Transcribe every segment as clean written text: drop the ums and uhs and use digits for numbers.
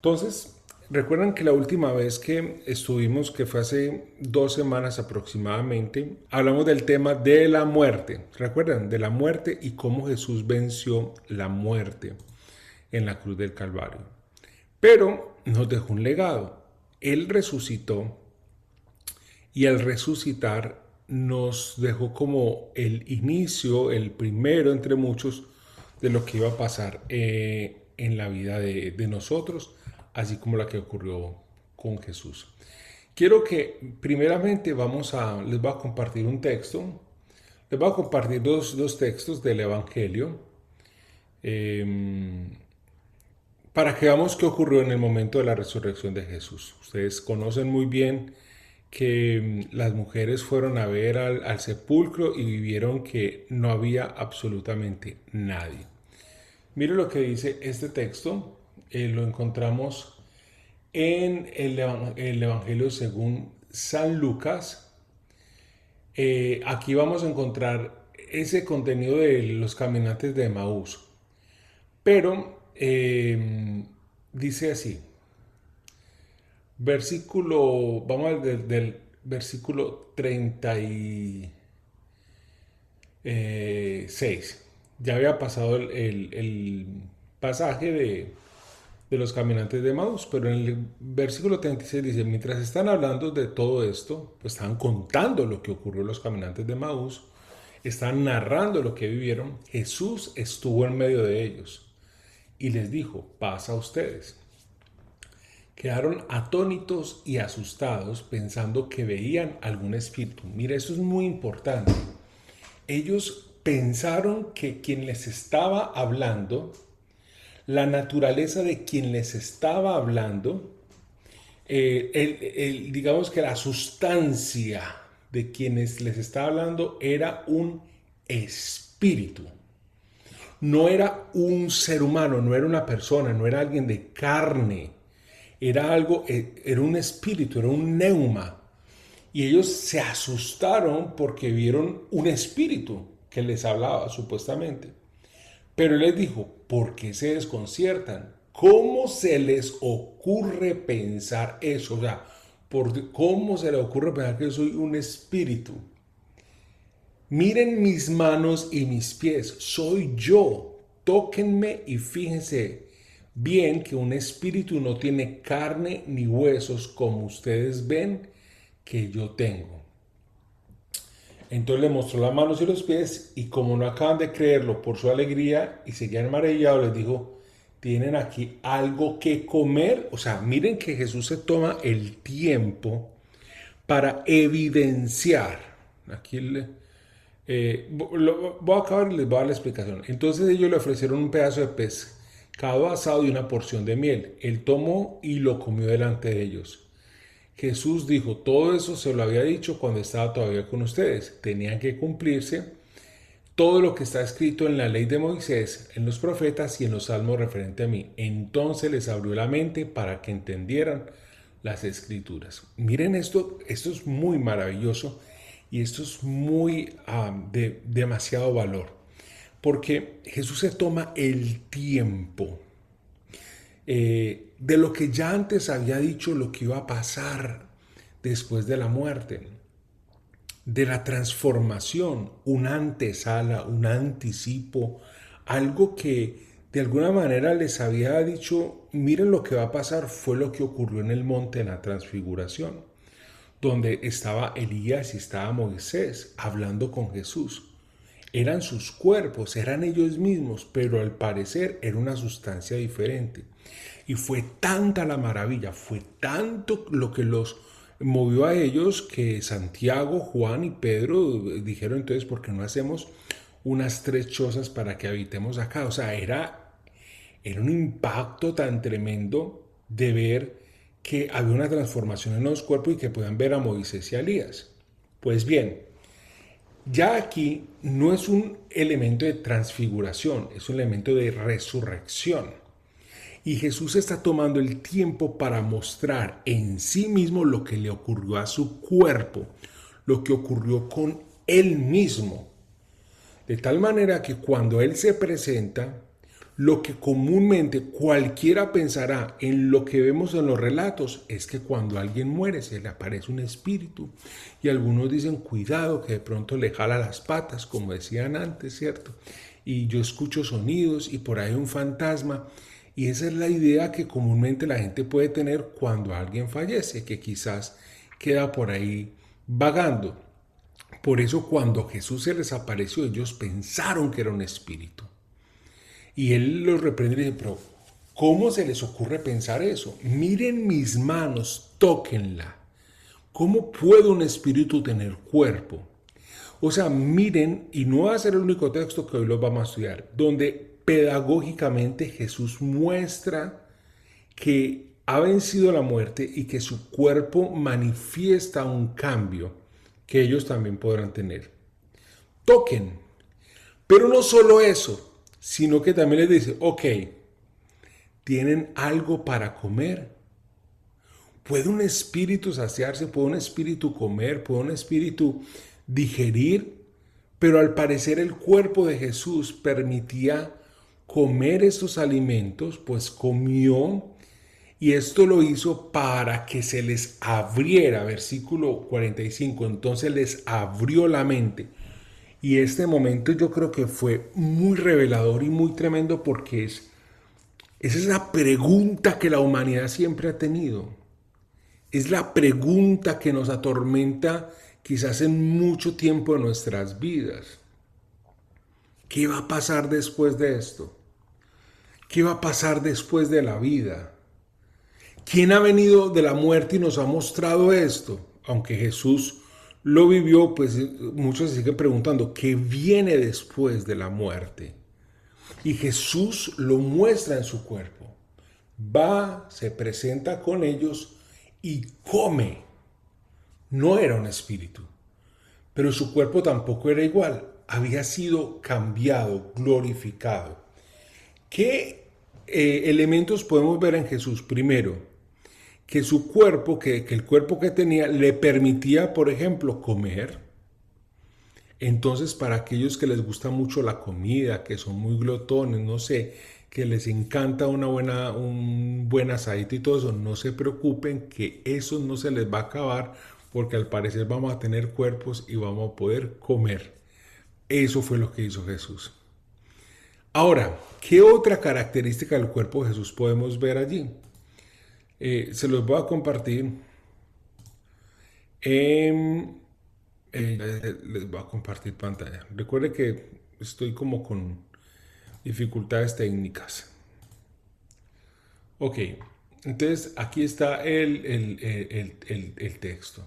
Entonces, recuerdan que la última vez que estuvimos, que fue hace 2 semanas aproximadamente, hablamos del tema de la muerte. ¿Recuerdan? De la muerte y cómo Jesús venció la muerte en la cruz del Calvario. Pero nos dejó un legado. Él resucitó y al resucitar nos dejó como el inicio, el primero entre muchos, de lo que iba a pasar en la vida de nosotros, así como la que ocurrió con Jesús. Quiero que primeramente les voy a compartir un texto, les voy a compartir dos textos del Evangelio eh, para que veamos qué ocurrió en el momento de la resurrección de Jesús. Ustedes conocen muy bien que las mujeres fueron a ver al sepulcro y vieron que no había absolutamente nadie. Mire lo que dice este texto. Lo encontramos en el Evangelio según San Lucas. Aquí vamos a encontrar ese contenido de los caminantes de Emaús. Pero dice así, vamos del versículo 36. Ya había pasado el pasaje de los caminantes de Emaús, pero en el versículo 36 dice, mientras están hablando de todo esto, pues están contando lo que ocurrió a los caminantes de Emaús, están narrando lo que vivieron, Jesús estuvo en medio de ellos y les dijo, paz a ustedes. Quedaron atónitos y asustados pensando que veían algún espíritu. Mira, eso es muy importante. Ellos pensaron que quien les estaba hablando, la naturaleza de quien les estaba hablando, digamos que la sustancia de quienes les estaba hablando era un espíritu. No era un ser humano, no era una persona, no era alguien de carne. Era algo, era un espíritu, era un neuma. Y ellos se asustaron porque vieron un espíritu que les hablaba, supuestamente. Pero él les dijo, ¿por qué se desconciertan? ¿Cómo se les ocurre pensar eso? O sea, ¿cómo se les ocurre pensar que yo soy un espíritu? Miren mis manos y mis pies, soy yo. Tóquenme y fíjense bien que un espíritu no tiene carne ni huesos como ustedes ven que yo tengo. Entonces le mostró las manos y los pies y como no acaban de creerlo por su alegría y seguían maravillados, les dijo, ¿tienen aquí algo que comer? O sea, miren que Jesús se toma el tiempo para evidenciar. Aquí voy a acabar y les voy a dar la explicación. Entonces ellos le ofrecieron un pedazo de pescado asado y una porción de miel. Él tomó y lo comió delante de ellos. Jesús dijo, todo eso se lo había dicho cuando estaba todavía con ustedes. Tenían que cumplirse todo lo que está escrito en la ley de Moisés, en los profetas y en los salmos referente a mí. Entonces les abrió la mente para que entendieran las escrituras. Miren esto es muy maravilloso y esto es muy de demasiado valor, porque Jesús se toma el tiempo de lo que ya antes había dicho, lo que iba a pasar después de la muerte, de la transformación, una antesala, un anticipo, algo que de alguna manera les había dicho, miren lo que va a pasar, fue lo que ocurrió en el monte de la transfiguración, donde estaba Elías y estaba Moisés hablando con Jesús. Eran sus cuerpos, eran ellos mismos, pero al parecer era una sustancia diferente. Y fue tanta la maravilla, fue tanto lo que los movió a ellos que Santiago, Juan y Pedro dijeron entonces, ¿por qué no hacemos unas 3 chozas para que habitemos acá? O sea, era un impacto tan tremendo de ver que había una transformación en los cuerpos y que puedan ver a Moisés y a Elías. Pues bien, ya aquí no es un elemento de transfiguración, es un elemento de resurrección. Y Jesús está tomando el tiempo para mostrar en sí mismo lo que le ocurrió a su cuerpo, lo que ocurrió con él mismo. De tal manera que cuando él se presenta, Lo que comúnmente cualquiera pensará en lo que vemos en los relatos es que cuando alguien muere se le aparece un espíritu. Y algunos dicen, cuidado, que de pronto le jala las patas, como decían antes, ¿cierto? Y yo escucho sonidos y por ahí un fantasma. Y esa es la idea que comúnmente la gente puede tener cuando alguien fallece, que quizás queda por ahí vagando. Por eso cuando Jesús se les apareció, ellos pensaron que era un espíritu. Y él los reprende y dice, pero ¿cómo se les ocurre pensar eso? Miren mis manos, tóquenla. ¿Cómo puede un espíritu tener cuerpo? O sea, miren, y no va a ser el único texto que hoy los vamos a estudiar, donde pedagógicamente Jesús muestra que ha vencido la muerte y que su cuerpo manifiesta un cambio que ellos también podrán tener. Toquen. Pero no solo eso, sino que también les dice, ok, ¿tienen algo para comer? ¿Puede un espíritu saciarse? ¿Puede un espíritu comer? ¿Puede un espíritu digerir? Pero al parecer el cuerpo de Jesús permitía comer estos alimentos, pues comió, y esto lo hizo para que se les abriera, versículo 45, entonces les abrió la mente. Y este momento yo creo que fue muy revelador y muy tremendo porque es esa pregunta que la humanidad siempre ha tenido. Es la pregunta que nos atormenta quizás en mucho tiempo de nuestras vidas. ¿Qué va a pasar después de esto? ¿Qué va a pasar después de la vida? ¿Quién ha venido de la muerte y nos ha mostrado esto? Aunque Jesús lo vivió, pues muchos se siguen preguntando, ¿qué viene después de la muerte? Y Jesús lo muestra en su cuerpo. Va, se presenta con ellos y come. No era un espíritu, pero su cuerpo tampoco era igual. Había sido cambiado, glorificado. ¿Qué elementos podemos ver en Jesús? Primero, que su cuerpo, que el cuerpo que tenía, le permitía, por ejemplo, comer. Entonces, para aquellos que les gusta mucho la comida, que son muy glotones, no sé, que les encanta un buen asadito y todo eso, no se preocupen que eso no se les va a acabar porque al parecer vamos a tener cuerpos y vamos a poder comer. Eso fue lo que hizo Jesús. Ahora, ¿qué otra característica del cuerpo de Jesús podemos ver allí? Se los voy a compartir. Les voy a compartir pantalla. Recuerde que estoy como con dificultades técnicas. Ok, entonces aquí está el texto.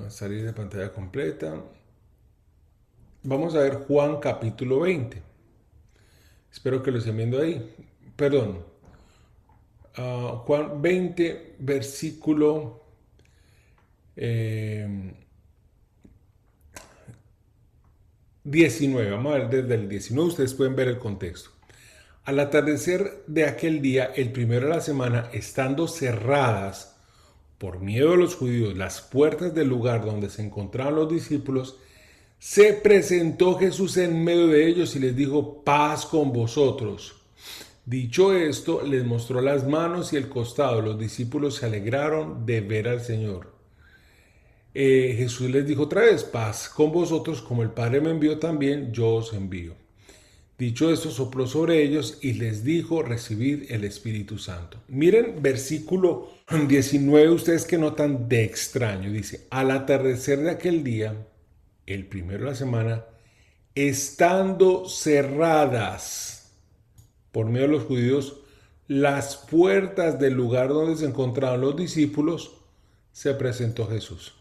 Salir de pantalla completa. Vamos a ver Juan capítulo 20. Espero que lo estén viendo ahí. Perdón. Juan 20, versículo 19. Vamos a ver desde el 19. Ustedes pueden ver el contexto. Al atardecer de aquel día, el primero de la semana, estando cerradas por miedo a los judíos las puertas del lugar donde se encontraban los discípulos, se presentó Jesús en medio de ellos y les dijo, paz con vosotros. Dicho esto, les mostró las manos y el costado. Los discípulos se alegraron de ver al Señor. Jesús les dijo otra vez, paz con vosotros, como el Padre me envió también, yo os envío. Dicho esto, sopló sobre ellos y les dijo, recibid el Espíritu Santo. Miren, versículo 19, ustedes que notan de extraño. Dice, al atardecer de aquel día, el primero de la semana, estando cerradas por medio de los judíos las puertas del lugar donde se encontraban los discípulos, se presentó Jesús.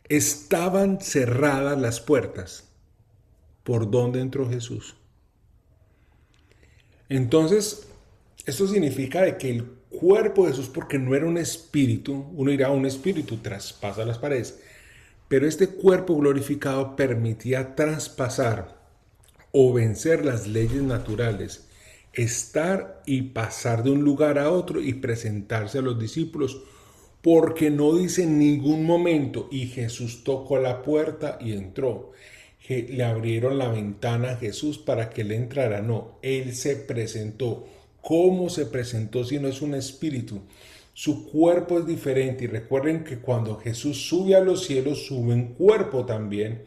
Estaban cerradas las puertas por donde entró Jesús. Entonces, esto significa de que el cuerpo de Jesús, porque no era un espíritu, uno dirá, un espíritu traspasa las paredes, pero este cuerpo glorificado permitía traspasar o vencer las leyes naturales, estar y pasar de un lugar a otro y presentarse a los discípulos, porque no dice en ningún momento, y Jesús tocó la puerta y entró. que le abrieron la ventana a Jesús para que él entrara. No, él se presentó. ¿Cómo se presentó si no es un espíritu? Su cuerpo es diferente. Y recuerden que cuando Jesús sube a los cielos, sube en cuerpo también.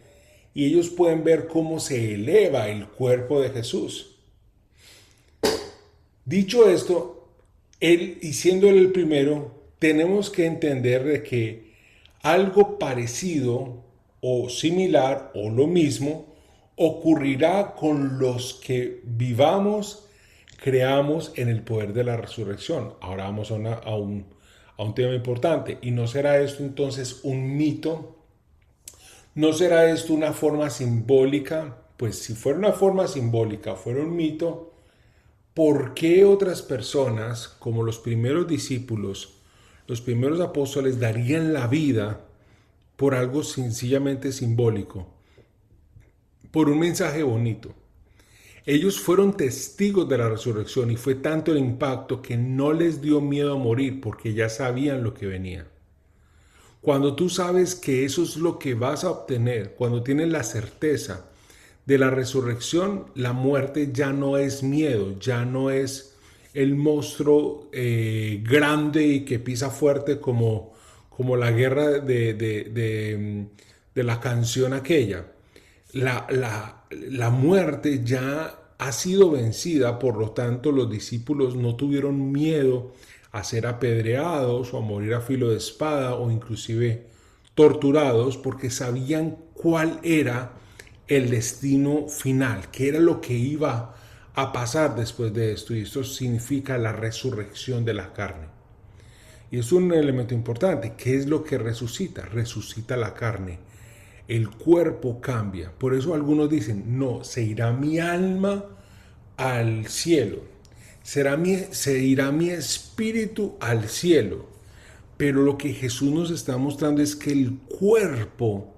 Y ellos pueden ver cómo se eleva el cuerpo de Jesús. Dicho esto, él, y siendo él el primero, tenemos que entender de que algo parecido o similar o lo mismo ocurrirá con los que vivamos, creamos en el poder de la resurrección. Ahora vamos a un tema importante. ¿Y no será esto entonces un mito? ¿No será esto una forma simbólica? Pues si fuera una forma simbólica, fuera un mito, ¿por qué otras personas, como los primeros discípulos, los primeros apóstoles, darían la vida por algo sencillamente simbólico, por un mensaje bonito? Ellos fueron testigos de la resurrección y fue tanto el impacto que no les dio miedo a morir porque ya sabían lo que venía. Cuando tú sabes que eso es lo que vas a obtener, cuando tienes la certeza de la resurrección, la muerte ya no es miedo, ya no es el monstruo grande y que pisa fuerte como la guerra de la canción aquella. La muerte ya ha sido vencida, por lo tanto los discípulos no tuvieron miedo a ser apedreados o a morir a filo de espada o inclusive torturados porque sabían cuál era el destino final, qué era lo que iba a pasar después de esto, y esto significa la resurrección de la carne. Y es un elemento importante. ¿Qué es lo que resucita? Resucita la carne. El cuerpo cambia. Por eso algunos dicen, no, se irá mi alma al cielo. Se irá mi espíritu al cielo. Pero lo que Jesús nos está mostrando es que el cuerpo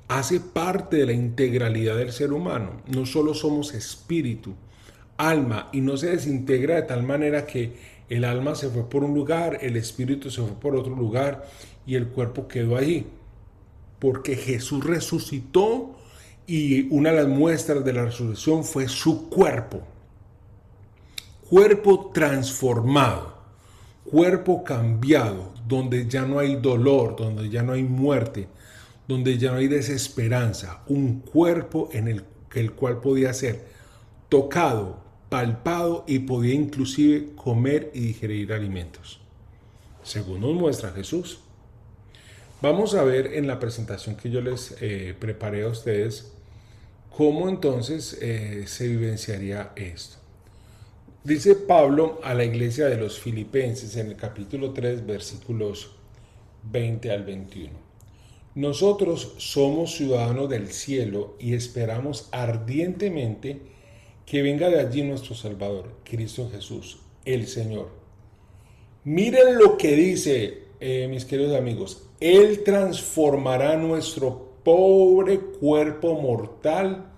hace parte de la integralidad del ser humano. No solo somos espíritu, alma, y no se desintegra de tal manera que el alma se fue por un lugar, el espíritu se fue por otro lugar y el cuerpo quedó allí. Porque Jesús resucitó y una de las muestras de la resurrección fue su cuerpo. Cuerpo transformado, cuerpo cambiado, donde ya no hay dolor, donde ya no hay muerte, donde ya no hay desesperanza. Un cuerpo en el cual podía ser tocado, palpado y podía inclusive comer y digerir alimentos, según nos muestra Jesús. Vamos a ver en la presentación que yo les preparé a ustedes cómo entonces se vivenciaría esto. Dice Pablo a la iglesia de los Filipenses en el capítulo 3, versículos 20 al 21. Nosotros somos ciudadanos del cielo y esperamos ardientemente que venga de allí nuestro Salvador, Cristo Jesús, el Señor. Miren lo que dice, mis queridos amigos. Él transformará nuestro pobre cuerpo mortal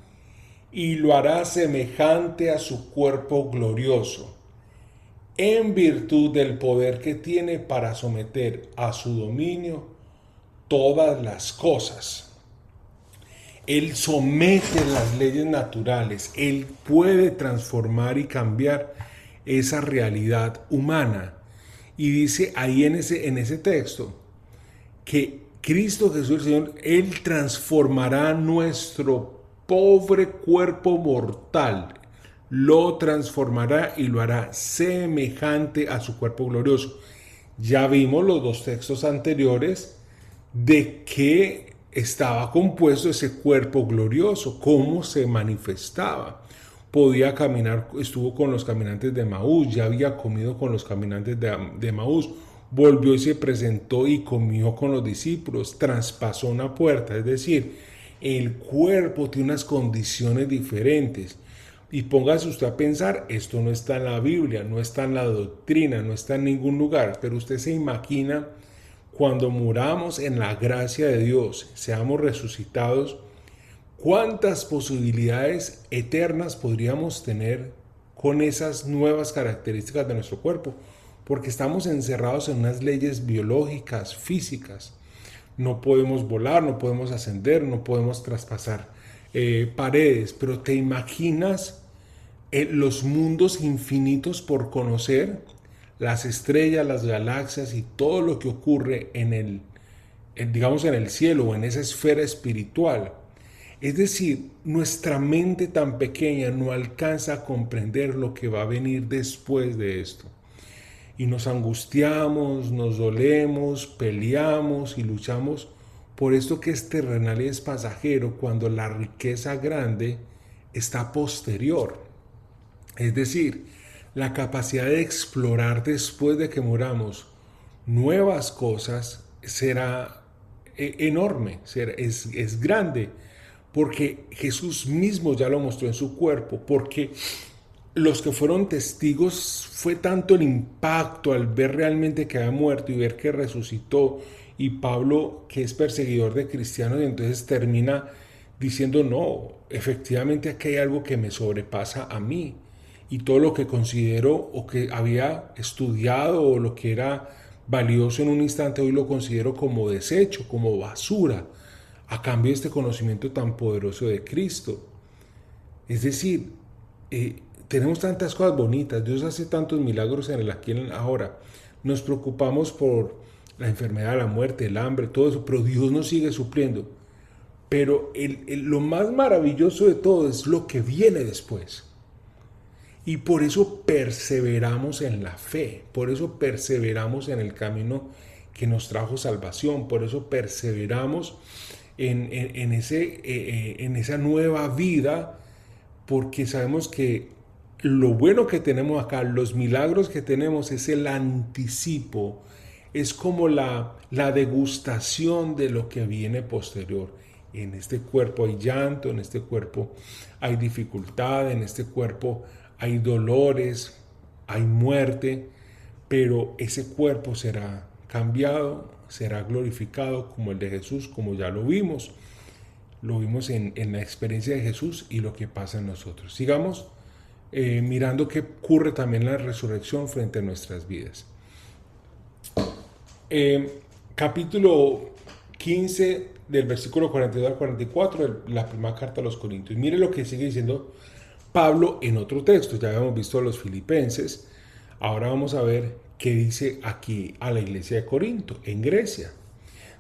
y lo hará semejante a su cuerpo glorioso, en virtud del poder que tiene para someter a su dominio todas las cosas. Él somete las leyes naturales, Él puede transformar y cambiar esa realidad humana. Y dice ahí en ese texto que Cristo Jesús el Señor, Él transformará nuestro pobre cuerpo mortal, lo transformará y lo hará semejante a su cuerpo glorioso. Ya vimos los dos textos anteriores de qué estaba compuesto ese cuerpo glorioso, cómo se manifestaba. Podía caminar, estuvo con los caminantes de Maús, ya había comido con los caminantes de Maús, volvió y se presentó y comió con los discípulos, traspasó una puerta, es decir, el cuerpo tiene unas condiciones diferentes. Y póngase usted a pensar, esto no está en la Biblia, no está en la doctrina, no está en ningún lugar, pero usted se imagina cuando muramos en la gracia de Dios, seamos resucitados, ¿cuántas posibilidades eternas podríamos tener con esas nuevas características de nuestro cuerpo? Porque estamos encerrados en unas leyes biológicas, físicas. No podemos volar, no podemos ascender, no podemos traspasar paredes, pero ¿te imaginas los mundos infinitos por conocer? Las estrellas, las galaxias y todo lo que ocurre digamos, en el cielo o en esa esfera espiritual. Es decir, nuestra mente tan pequeña no alcanza a comprender lo que va a venir después de esto. Y nos angustiamos, nos dolemos, peleamos y luchamos por esto que es terrenal y es pasajero, cuando la riqueza grande está posterior. Es decir, la capacidad de explorar después de que muramos nuevas cosas será enorme, es grande, porque Jesús mismo ya lo mostró en su cuerpo, porque los que fueron testigos fue tanto el impacto al ver realmente que había muerto y ver que resucitó, y Pablo, que es perseguidor de cristianos, y entonces termina diciendo, no, efectivamente aquí hay algo que me sobrepasa a mí, y todo lo que considero o que había estudiado o lo que era valioso en un instante, hoy lo considero como desecho, como basura, a cambio de este conocimiento tan poderoso de Cristo. Es decir, tenemos tantas cosas bonitas, Dios hace tantos milagros en el aquí y en el ahora. Nos preocupamos por la enfermedad, la muerte, el hambre, todo eso, pero Dios nos sigue supliendo. Pero lo más maravilloso de todo es lo que viene después. Y por eso perseveramos en la fe, por eso perseveramos en el camino que nos trajo salvación, por eso perseveramos en esa nueva vida, porque sabemos que lo bueno que tenemos acá, los milagros que tenemos, es el anticipo, es como la degustación de lo que viene posterior. En este cuerpo hay llanto, en este cuerpo hay dificultad, en este cuerpo hay dolores, hay muerte, pero ese cuerpo será cambiado, será glorificado como el de Jesús, como ya lo vimos. Lo vimos en la experiencia de Jesús y lo que pasa en nosotros. Sigamos mirando qué ocurre también en la resurrección frente a nuestras vidas. Capítulo 15 del versículo 42 al 44 de la primera carta a los Corintios. Mire lo que sigue diciendo Pablo en otro texto. Ya habíamos visto a los filipenses. Ahora vamos a ver qué dice aquí a la iglesia de Corinto, en Grecia.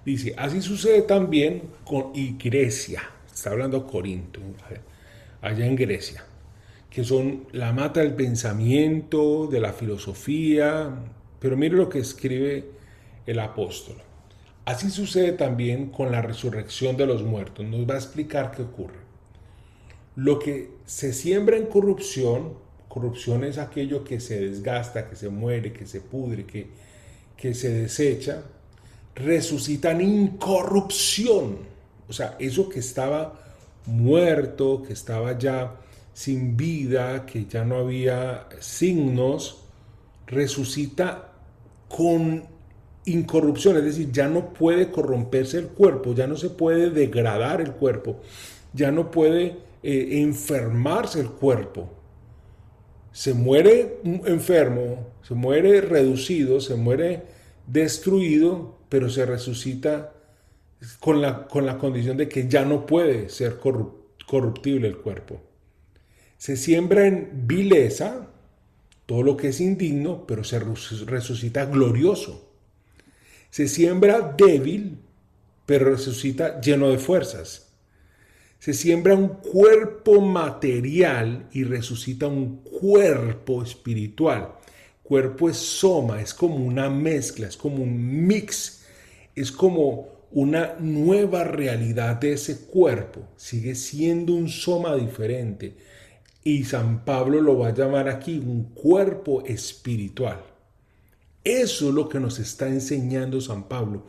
Dice, así sucede también con Grecia. Está hablando Corinto, allá en Grecia, que son la mata del pensamiento, de la filosofía. Pero mire lo que escribe el apóstol. Así sucede también con la resurrección de los muertos. Nos va a explicar qué ocurre. Lo que se siembra en corrupción, corrupción es aquello que se desgasta, que se muere, que se pudre, que se desecha, resucita en incorrupción. O sea, eso que estaba muerto, que estaba ya sin vida, que ya no había signos, resucita con incorrupción, es decir, ya no puede corromperse el cuerpo, ya no se puede degradar el cuerpo, ya no puede enfermarse el cuerpo. Se muere enfermo, se muere reducido, se muere destruido, pero se resucita con la condición de que ya no puede ser corruptible el cuerpo. Se siembra en vileza, todo lo que es indigno, pero se resucita glorioso. Se siembra débil, pero resucita lleno de fuerzas. Se siembra un cuerpo material y resucita un cuerpo espiritual. Cuerpo es soma, es como una mezcla, es como un mix, es como una nueva realidad de ese cuerpo. Sigue siendo un soma diferente. Y San Pablo lo va a llamar aquí un cuerpo espiritual. Eso es lo que nos está enseñando San Pablo,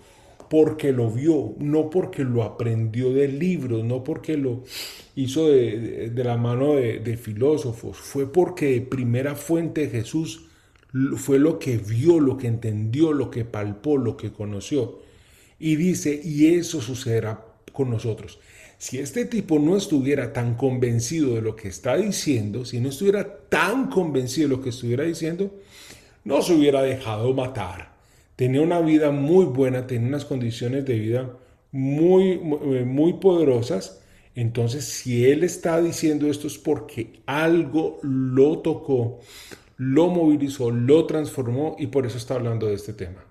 porque lo vio, no porque lo aprendió de libros, no porque lo hizo de la mano de filósofos, fue porque de primera fuente Jesús fue lo que vio, lo que entendió, lo que palpó, lo que conoció. Y dice, y eso sucederá con nosotros. Si este tipo no estuviera tan convencido de lo que está diciendo, si no estuviera tan convencido de lo que estuviera diciendo, no se hubiera dejado matar, tenía una vida muy buena, tenía unas condiciones de vida muy poderosas. Entonces, si él está diciendo esto es porque algo lo tocó, lo movilizó, lo transformó y por eso está hablando de este tema.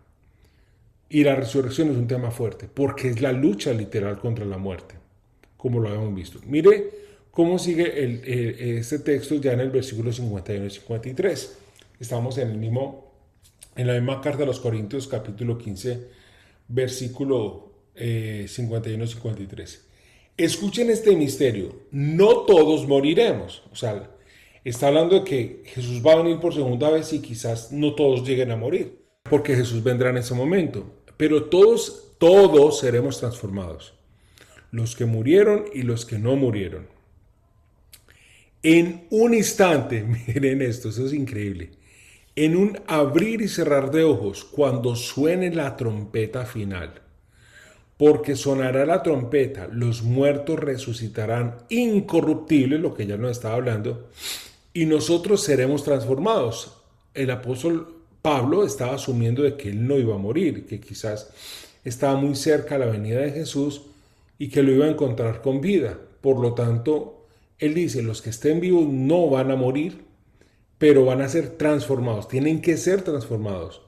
Y la resurrección es un tema fuerte, porque es la lucha literal contra la muerte, como lo habíamos visto. Mire cómo sigue este texto ya en el versículo 51 y 53. Estamos en la misma carta a los Corintios, capítulo 15, versículo 51 y 53. Escuchen este misterio, no todos moriremos. O sea, está hablando de que Jesús va a venir por segunda vez y quizás no todos lleguen a morir, porque Jesús vendrá en ese momento. Pero todos seremos transformados. Los que murieron y los que no murieron. En un instante, miren esto, eso es increíble. En un abrir y cerrar de ojos, cuando suene la trompeta final. Porque sonará la trompeta, los muertos resucitarán incorruptibles, lo que ya nos estaba hablando, y nosotros seremos transformados. El apóstol Pablo estaba asumiendo de que él no iba a morir, que quizás estaba muy cerca a la venida de Jesús y que lo iba a encontrar con vida. Por lo tanto, él dice, los que estén vivos no van a morir, pero van a ser transformados, tienen que ser transformados,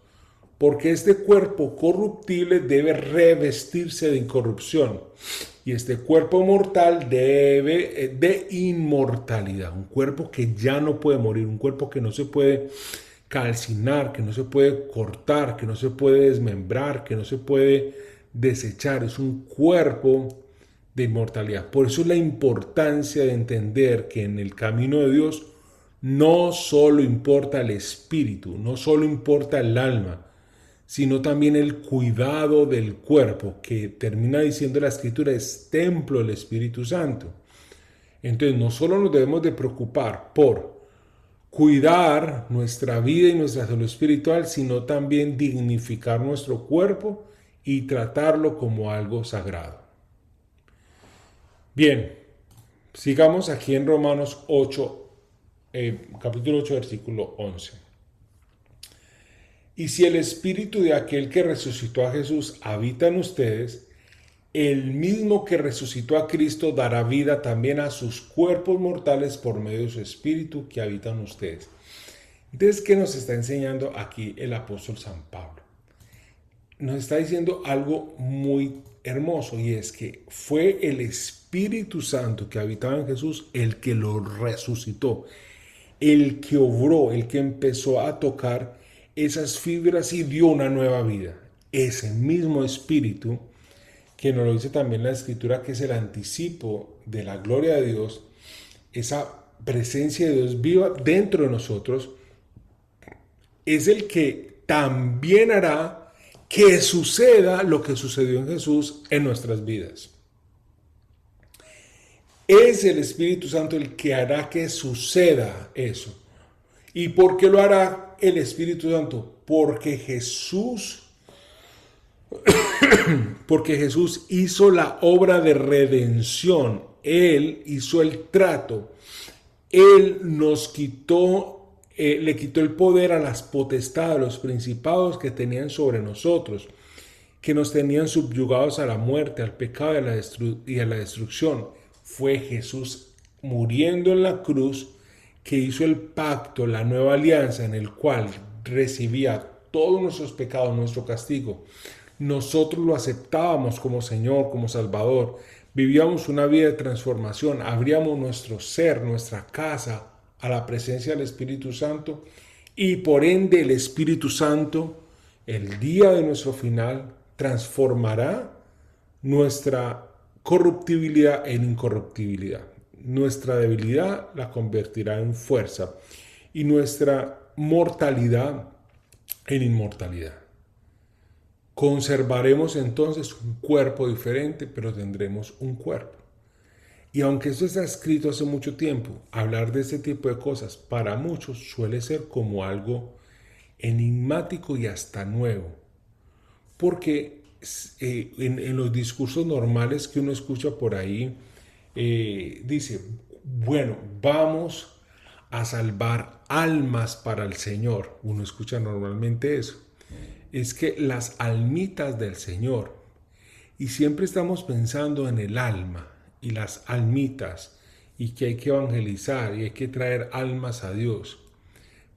porque este cuerpo corruptible debe revestirse de incorrupción y este cuerpo mortal debe de inmortalidad, un cuerpo que ya no puede morir, un cuerpo que no se puede calcinar, que no se puede cortar, que no se puede desmembrar, que no se puede desechar, es un cuerpo de inmortalidad. Por eso es la importancia de entender que en el camino de Dios no solo importa el espíritu, no solo importa el alma, sino también el cuidado del cuerpo, que termina diciendo la Escritura es templo del Espíritu Santo. Entonces no solo nos debemos de preocupar por cuidar nuestra vida y nuestra salud espiritual, sino también dignificar nuestro cuerpo y tratarlo como algo sagrado. Bien, sigamos aquí en Romanos 8, capítulo 8, versículo 11. Y si el espíritu de aquel que resucitó a Jesús habita en ustedes, el mismo que resucitó a Cristo dará vida también a sus cuerpos mortales por medio de su espíritu que habita en ustedes. Entonces, ¿qué nos está enseñando aquí el apóstol San Pablo? Nos está diciendo algo muy hermoso y es que fue el Espíritu Santo que habitaba en Jesús el que lo resucitó, el que obró, el que empezó a tocar esas fibras y dio una nueva vida. Ese mismo Espíritu, que nos lo dice también la Escritura, que es el anticipo de la gloria de Dios, esa presencia de Dios viva dentro de nosotros, es el que también hará que suceda lo que sucedió en Jesús en nuestras vidas. Es el Espíritu Santo el que hará que suceda eso. ¿Y por qué lo hará el Espíritu Santo? Porque Jesús hizo la obra de redención. Él hizo el trato. Él nos quitó, le quitó el poder a las potestades, a los principados que tenían sobre nosotros, que nos tenían subyugados a la muerte, al pecado y a la destrucción. Fue Jesús muriendo en la cruz que hizo el pacto, la nueva alianza en el cual recibía todos nuestros pecados, nuestro castigo. Nosotros lo aceptábamos como Señor, como Salvador. Vivíamos una vida de transformación, abríamos nuestro ser, nuestra casa a la presencia del Espíritu Santo y por ende el Espíritu Santo, el día de nuestro final, transformará nuestra corruptibilidad en incorruptibilidad. Nuestra debilidad la convertirá en fuerza y nuestra mortalidad en inmortalidad. Conservaremos entonces un cuerpo diferente, pero tendremos un cuerpo. Y aunque esto está escrito hace mucho tiempo, hablar de este tipo de cosas para muchos suele ser como algo enigmático y hasta nuevo. Porque en los discursos normales que uno escucha por ahí, dice, bueno, vamos a salvar almas para el Señor. Uno escucha normalmente eso. es que las almitas del Señor, y siempre estamos pensando en el alma y las almitas, y que hay que evangelizar y hay que traer almas a Dios.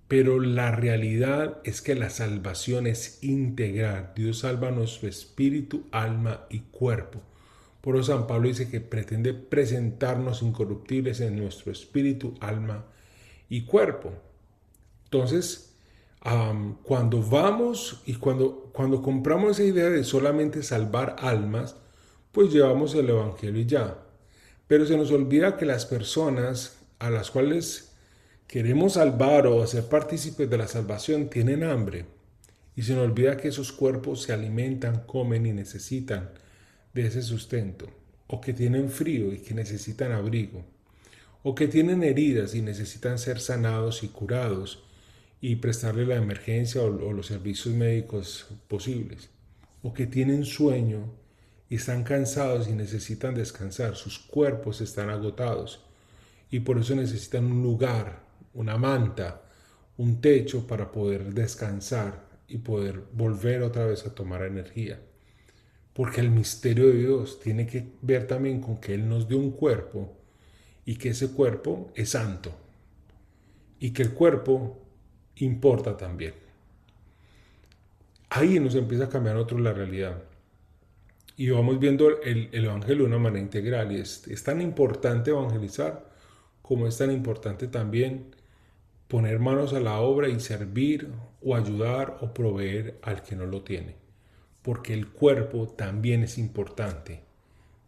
Pero la realidad es que la salvación es integral. Dios salva nuestro espíritu, alma y cuerpo. Por eso San Pablo dice que pretende presentarnos incorruptibles en nuestro espíritu, alma y cuerpo. Entonces, cuando vamos y cuando compramos esa idea de solamente salvar almas, pues llevamos el Evangelio y ya. Pero se nos olvida que las personas a las cuales queremos salvar o hacer partícipes de la salvación tienen hambre. Y se nos olvida que esos cuerpos se alimentan, comen y necesitan de ese sustento. O que tienen frío y que necesitan abrigo. O que tienen heridas y necesitan ser sanados y curados y prestarle la emergencia o los servicios médicos posibles. O que tienen sueño y están cansados y necesitan descansar. Sus cuerpos están agotados y por eso necesitan un lugar, una manta, un techo para poder descansar y poder volver otra vez a tomar energía. Porque el misterio de Dios tiene que ver también con que Él nos dio un cuerpo y que ese cuerpo es santo y que el cuerpo importa también. Ahí nos empieza a cambiar otro la realidad. Y vamos viendo el Evangelio de una manera integral. Y es tan importante evangelizar como es tan importante también poner manos a la obra y servir o ayudar o proveer al que no lo tiene. Porque el cuerpo también es importante.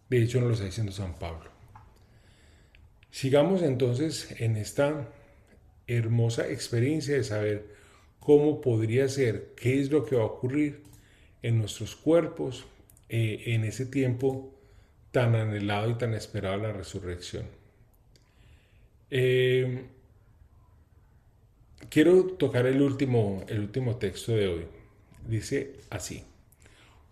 De hecho, nos lo está diciendo San Pablo. Sigamos entonces en esta hermosa experiencia de saber cómo podría ser, qué es lo que va a ocurrir en nuestros cuerpos en ese tiempo tan anhelado y tan esperado de la resurrección. Quiero tocar el último texto de hoy. Dice así.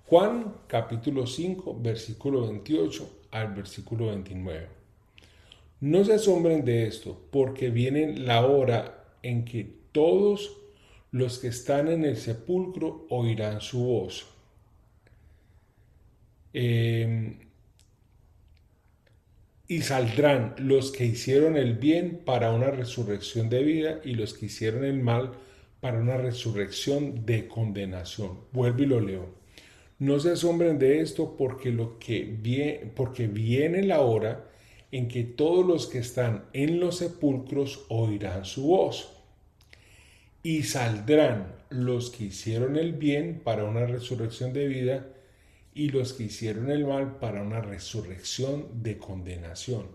Juan capítulo 5, versículo 28 al versículo 29. No se asombren de esto, porque viene la hora en que todos los que están en el sepulcro oirán su voz. Y saldrán los que hicieron el bien para una resurrección de vida y los que hicieron el mal para una resurrección de condenación. Vuelvo y lo leo. No se asombren de esto porque viene la hora en que todos los que están en los sepulcros oirán su voz. Y saldrán los que hicieron el bien para una resurrección de vida y los que hicieron el mal para una resurrección de condenación.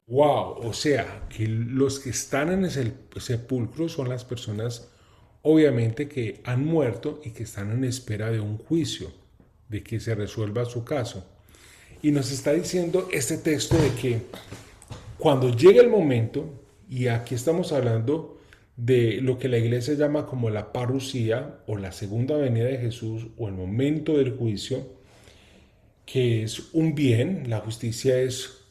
¡Wow! O sea, que los que están en el sepulcro son las personas, obviamente, que han muerto y que están en espera de un juicio, de que se resuelva su caso. Y nos está diciendo este texto de que cuando llegue el momento, y aquí estamos hablando de lo que la iglesia llama como la parusía o la segunda venida de Jesús o el momento del juicio, que es un bien. La justicia es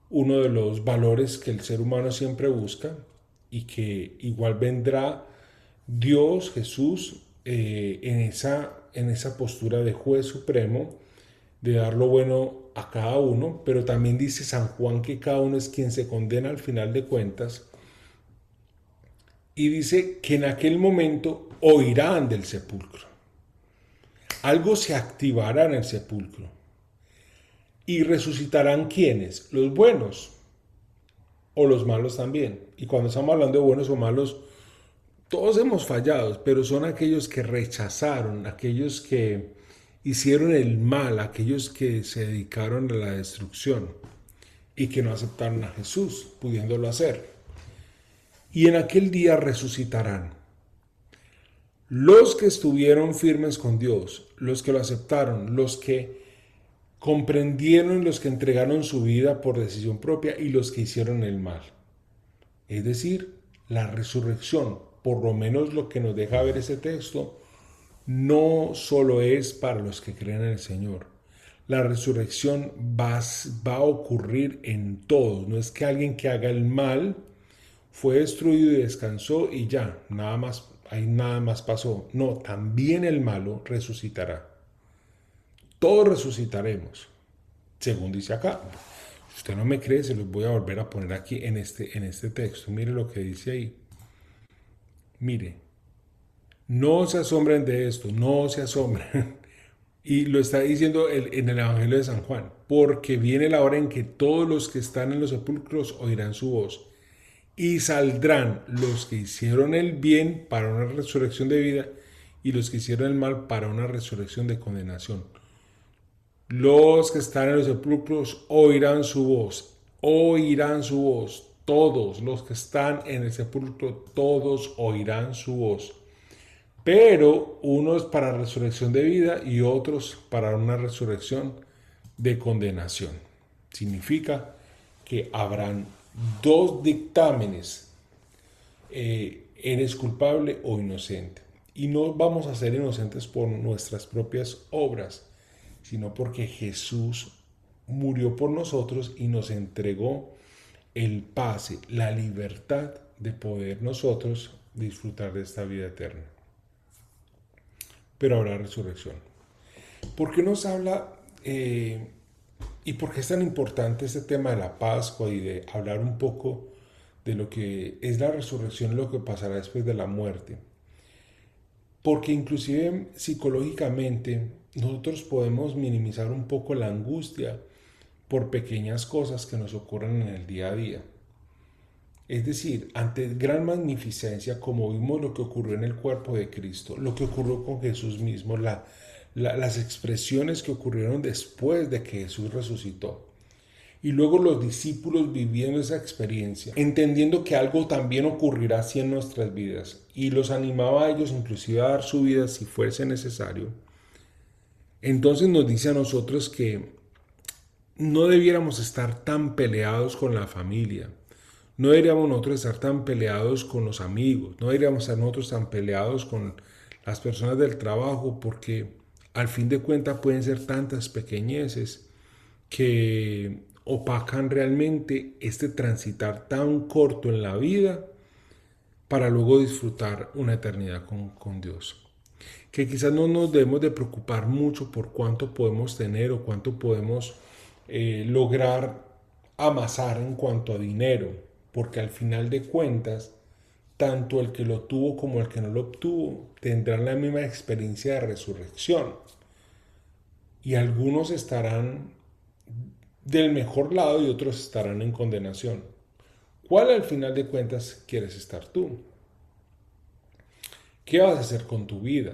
uno de los valores que el ser humano siempre busca y que igual vendrá Dios, Jesús, en esa postura de juez supremo, de dar lo bueno a cada uno, pero también dice San Juan que cada uno es quien se condena al final de cuentas. Y dice que en aquel momento oirán del sepulcro. Algo se activará en el sepulcro. ¿Y resucitarán quiénes? Los buenos o los malos también. Y cuando estamos hablando de buenos o malos, todos hemos fallado, pero son aquellos que rechazaron, aquellos que hicieron el mal, aquellos que se dedicaron a la destrucción y que no aceptaron a Jesús, pudiéndolo hacer. Y en aquel día resucitarán los que estuvieron firmes con Dios, los que lo aceptaron, los que comprendieron, los que entregaron su vida por decisión propia y los que hicieron el mal. Es decir, la resurrección, por lo menos lo que nos deja ver ese texto, no solo es para los que creen en el Señor. La resurrección va a ocurrir en todos. No es que alguien que haga el mal fue destruido y descansó y ya, nada más ahí nada más pasó. No, también el malo resucitará. Todos resucitaremos, según dice acá. Si usted no me cree, se los voy a volver a poner aquí en este texto. Mire lo que dice ahí. Mire, no se asombren de esto, no se asombren. Y lo está diciendo en el Evangelio de San Juan, porque viene la hora en que todos los que están en los sepulcros oirán su voz, y saldrán los que hicieron el bien para una resurrección de vida, y los que hicieron el mal para una resurrección de condenación. Los que están en los sepulcros oirán su voz, todos los que están en el sepulcro, todos oirán su voz. Pero unos para resurrección de vida y otros para una resurrección de condenación. Significa que habrán dos dictámenes, eres culpable o inocente. Y no vamos a ser inocentes por nuestras propias obras, sino porque Jesús murió por nosotros y nos entregó el pase, la libertad de poder nosotros disfrutar de esta vida eterna. Pero habrá resurrección. ¿Por qué nos habla y por qué es tan importante este tema de la Pascua y de hablar un poco de lo que es la resurrección y lo que pasará después de la muerte? Porque inclusive psicológicamente nosotros podemos minimizar un poco la angustia por pequeñas cosas que nos ocurren en el día a día. Es decir, ante gran magnificencia, como vimos lo que ocurrió en el cuerpo de Cristo, lo que ocurrió con Jesús mismo, las expresiones que ocurrieron después de que Jesús resucitó. Y luego los discípulos viviendo esa experiencia, entendiendo que algo también ocurrirá así en nuestras vidas. Y los animaba a ellos inclusive a dar su vida si fuese necesario. Entonces nos dice a nosotros que no debiéramos estar tan peleados con la familia. No deberíamos nosotros estar tan peleados con los amigos, no deberíamos estar nosotros tan peleados con las personas del trabajo, porque al fin de cuentas pueden ser tantas pequeñeces que opacan realmente este transitar tan corto en la vida para luego disfrutar una eternidad con Dios. Que quizás no nos debemos de preocupar mucho por cuánto podemos tener o cuánto podemos lograr amasar en cuanto a dinero, porque al final de cuentas, tanto el que lo tuvo como el que no lo obtuvo tendrán la misma experiencia de resurrección. Y algunos estarán del mejor lado y otros estarán en condenación. ¿Cuál al final de cuentas quieres estar tú? ¿Qué vas a hacer con tu vida?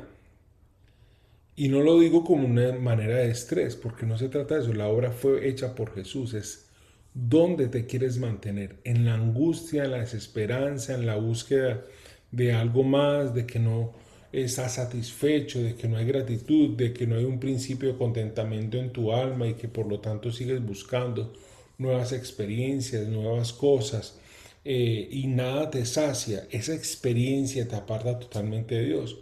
Y no lo digo como una manera de estrés, porque no se trata de eso. La obra fue hecha por Jesús. Es dónde te quieres mantener. En la angustia, en la desesperanza, en la búsqueda de algo más, de que no estás satisfecho, de que no hay gratitud, de que no hay un principio de contentamiento en tu alma y que por lo tanto sigues buscando nuevas experiencias, nuevas cosas y nada te sacia. Esa experiencia te aparta totalmente de Dios.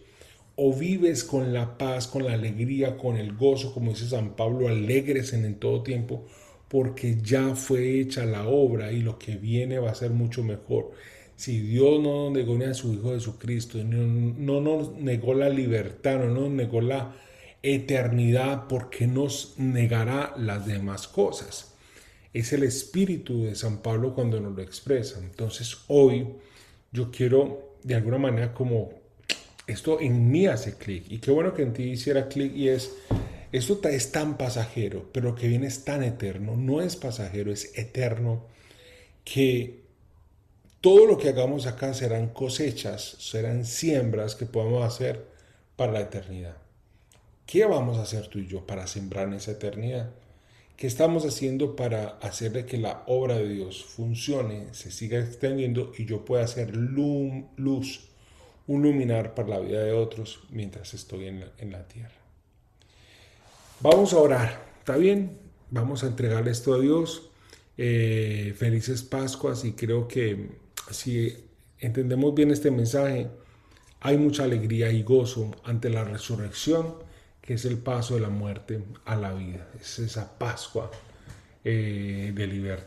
O vives con la paz, con la alegría, con el gozo, como dice San Pablo, alegres en todo tiempo, porque ya fue hecha la obra y lo que viene va a ser mucho mejor. Si Dios no nos negó ni a su Hijo Jesucristo, no nos negó la libertad, no nos negó la eternidad, ¿por qué nos negará las demás cosas? Es el espíritu de San Pablo cuando nos lo expresa. Entonces hoy yo quiero de alguna manera como esto en mí hace clic, y qué bueno que en ti hiciera clic, y esto es tan pasajero, pero lo que viene es tan eterno, no es pasajero, es eterno, que todo lo que hagamos acá serán cosechas, serán siembras que podamos hacer para la eternidad. ¿Qué vamos a hacer tú y yo para sembrar en esa eternidad? ¿Qué estamos haciendo para hacer de que la obra de Dios funcione, se siga extendiendo y yo pueda hacer luz, un luminar para la vida de otros mientras estoy en la tierra? Vamos a orar, ¿está bien? Vamos a entregarle esto a Dios. Felices Pascuas, y creo que si entendemos bien este mensaje, hay mucha alegría y gozo ante la resurrección, que es el paso de la muerte a la vida. Es esa Pascua de libertad.